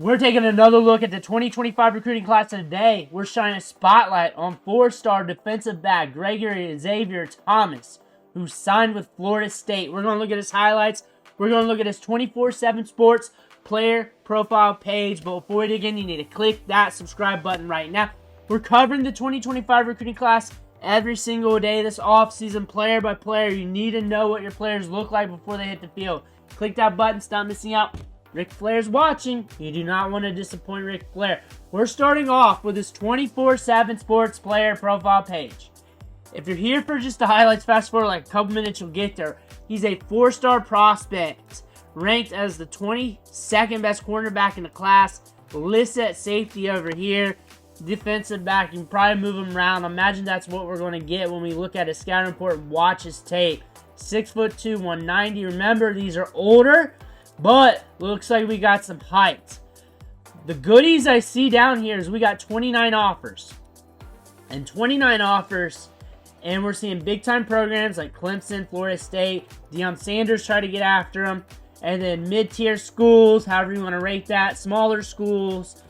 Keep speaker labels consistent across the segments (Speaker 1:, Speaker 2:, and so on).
Speaker 1: We're taking another look at the 2025 recruiting class today. We're shining a spotlight on 4-star defensive back Gregory Zae Thomas, who signed with Florida State. We're going to look at his highlights. We're going to look at his 24/7 Sports player profile page. But before we dig in, you need to click that subscribe button right now. We're covering the 2025 recruiting class every single day this offseason, player by player. You need to know what your players look like before they hit the field. Click that button. Stop missing out. Ric Flair's watching. You do not want to disappoint Ric Flair. We're starting off with his 24/7 Sports player profile page. If you're here for just the highlights, fast forward like a couple minutes, you'll get there. He's a 4-star prospect, ranked as the 22nd best cornerback in the class, listed at safety over here. Defensive back, you can probably move him around. Imagine that's what we're going to get when we look at his scouting report and watch his tape. 6'2", 190. Remember, these are older, but looks like we got some height. The goodies I see down here is we got 29 offers. And 29 offers, and we're seeing big-time programs like Clemson, Florida State, Deion Sanders try to get after him, and then mid-tier schools, however you want to rate that, smaller schools.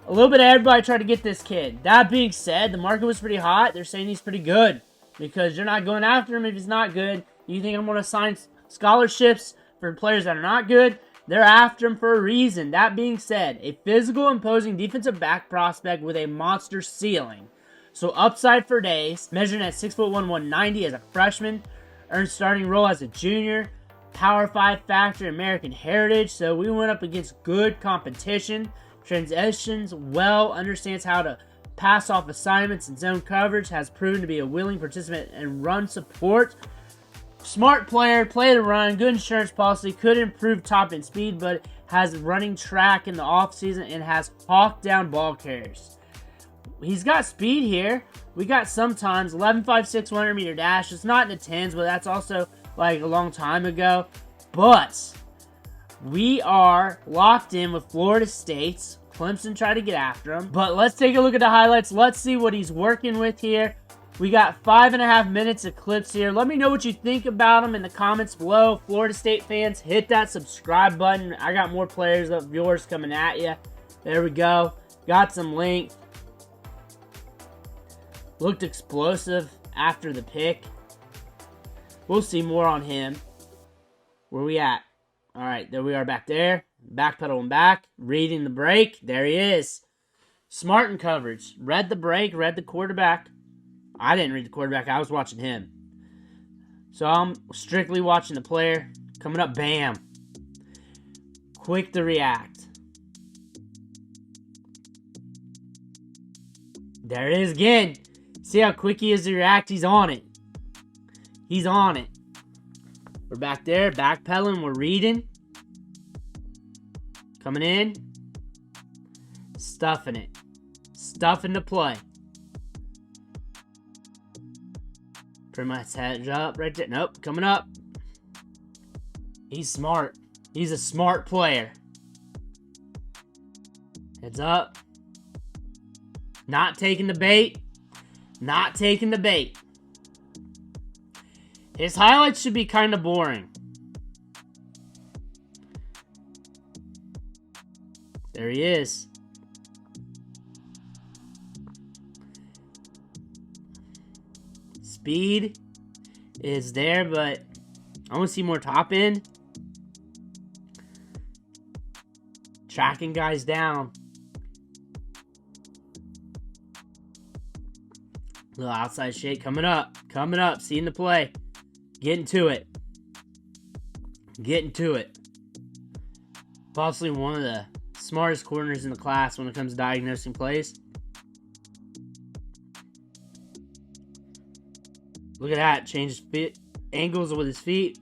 Speaker 1: A little bit of everybody tried to get this kid. That being said, the market was pretty hot. They're saying he's pretty good because you're not going after him if he's not good. You think I'm going to sign scholarships for players that are not good? They're after him for a reason. That being said, a physical, imposing defensive back prospect with a monster ceiling. So upside for days, measuring at 6'1", 190 as a freshman, earned starting role as a junior, Power 5 factor, American heritage. So we went up against good competition. Transitions well, understands how to pass off assignments and zone coverage, has proven to be a willing participant in run support. Smart player, play the run, good insurance policy, could improve top end speed, but has running track in the offseason and has hawked down ball carriers. He's got speed here. We got sometimes 11.56 100-meter dash. It's not in the 10s, but that's also like a long time ago. But we are locked in with Florida State. Clemson tried to get after him. But let's take a look at the highlights. Let's see what he's working with here. We got 5.5 minutes of clips here. Let me know what you think about him in the comments below. Florida State fans, hit that subscribe button. I got more players of yours coming at you. There we go. Got some length. Looked explosive after the pick. We'll see more on him. Where we at? All right, there we are back there. Backpedaling back. Reading the break. There he is. Smart in coverage. Read the break. Read the quarterback. I didn't read the quarterback. I was watching him. So I'm strictly watching the player. Coming up, bam. Quick to react. There it is again. See how quick he is to react? He's on it. He's on it. We're back there, backpedaling. We're reading. Coming in. Stuffing it. Stuffing the play. Pretty much heads up right there. Nope, coming up. He's smart. He's a smart player. Heads up. Not taking the bait. Not taking the bait. His highlights should be kind of boring. There he is. Speed is there, but I want to see more top end. Tracking guys down. Little outside shake coming up. Coming up. Seeing the play. Getting to it. Getting to it. Possibly one of the smartest corners in the class when it comes to diagnosing plays. Look at that. Changes feet, angles with his feet.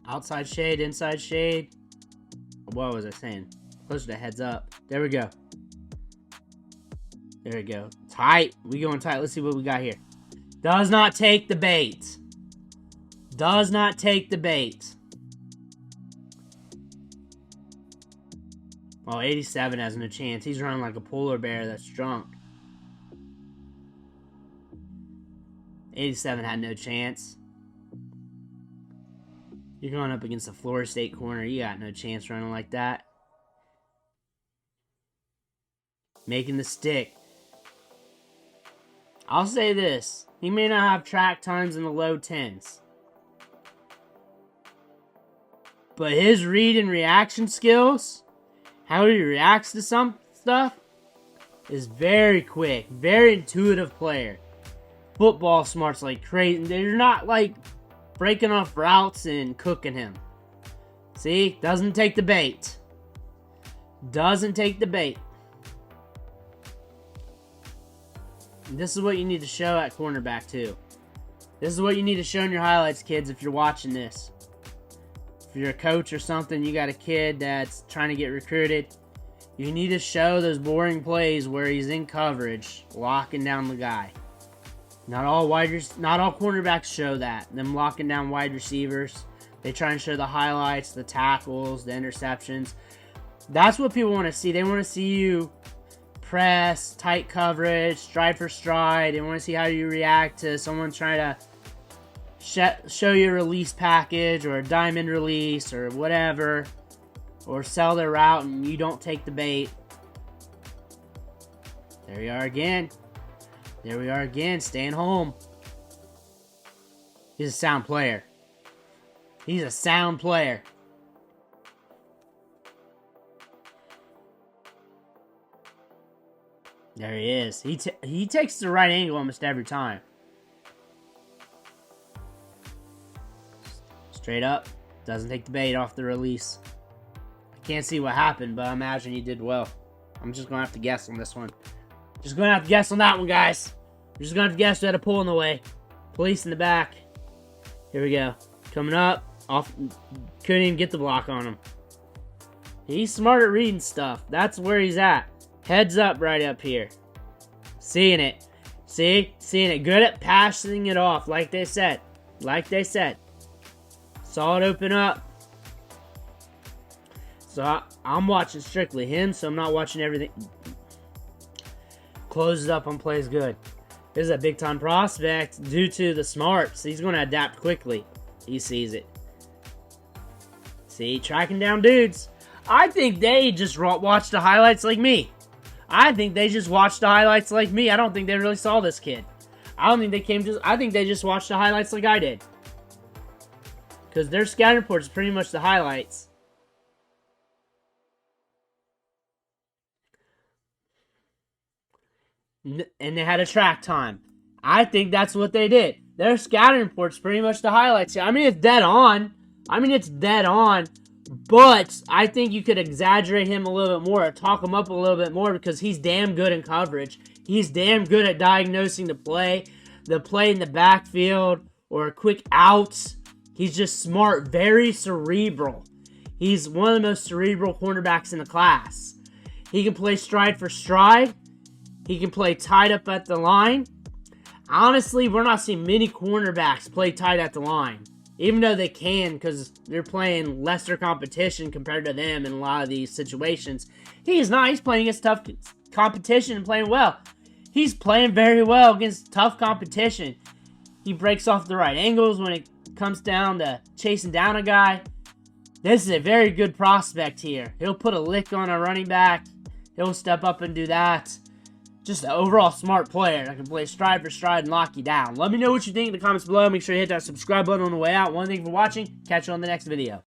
Speaker 1: Outside shade, inside shade. What was I saying? Closer to heads up. There we go. There we go. Tight. We going tight. Let's see what we got here. Does not take the bait. Does not take the bait. Oh, 87 has no chance. He's running like a polar bear that's drunk. 87 had no chance. You're going up against a Florida State corner. You got no chance running like that. Making the stick. I'll say this. He may not have track times in the low 10s. But his read and reaction skills, how he reacts to some stuff, is very quick. Very intuitive player. Football smarts like crazy. They're not like breaking off routes and cooking him. See? Doesn't take the bait. Doesn't take the bait. This is what you need to show at cornerback too. This is what you need to show in your highlights, kids, if you're watching this. If you're a coach or something, you got a kid that's trying to get recruited, you need to show those boring plays where he's in coverage, locking down the guy. Not all cornerbacks show that. Them locking down wide receivers. They try and show the highlights, the tackles, the interceptions. That's what people want to see. They want to see you press, tight coverage, stride for stride. They want to see how you react to someone trying to show you a release package or a diamond release or whatever, or sell their route and you don't take the bait. There we are again. There we are again, staying home. He's a sound player. He's a sound player. There he is. He takes the right angle almost every time. Straight up. Doesn't take the bait off the release. I can't see what happened, but I imagine he did well. I'm just going to have to guess on this one. Just going to have to guess on that one, guys. We're just going to have to guess who had a pull in the way. Police in the back. Here we go. Coming up. Off. Couldn't even get the block on him. He's smart at reading stuff. That's where he's at. Heads up right up here. Seeing it. See? Seeing it. Good at passing it off, like they said. Like they said. Saw it open up. So I'm watching strictly him, so I'm not watching everything. Closes up on plays good. This is a big-time prospect due to the smarts. He's going to adapt quickly. He sees it. See? Tracking down dudes. I think they just watched the highlights like me. I think they just watched the highlights like me. I don't think they really saw this kid. I think they just watched the highlights like I did. Because their scouting report is pretty much the highlights. And they had a track time. I think that's what they did. Their scouting report's pretty much the highlights. I mean, it's dead on. But I think you could exaggerate him a little bit more, or talk him up a little bit more, because he's damn good in coverage. He's damn good at diagnosing the play in the backfield, or quick outs. He's just smart, very cerebral. He's one of the most cerebral cornerbacks in the class. He can play stride for stride. He can play tight up at the line. Honestly, we're not seeing many cornerbacks play tight at the line. Even though they can, because they're playing lesser competition compared to them in a lot of these situations. He's not. He's playing against tough competition and playing well. He's playing very well against tough competition. He breaks off the right angles when it comes down to chasing down a guy. This is a very good prospect here. He'll put a lick on a running back. He'll step up and do that. Just an overall smart player that can play stride for stride and lock you down. Let me know what you think in the comments below. Make sure you hit that subscribe button on the way out. One thing for watching. Catch you on the next video.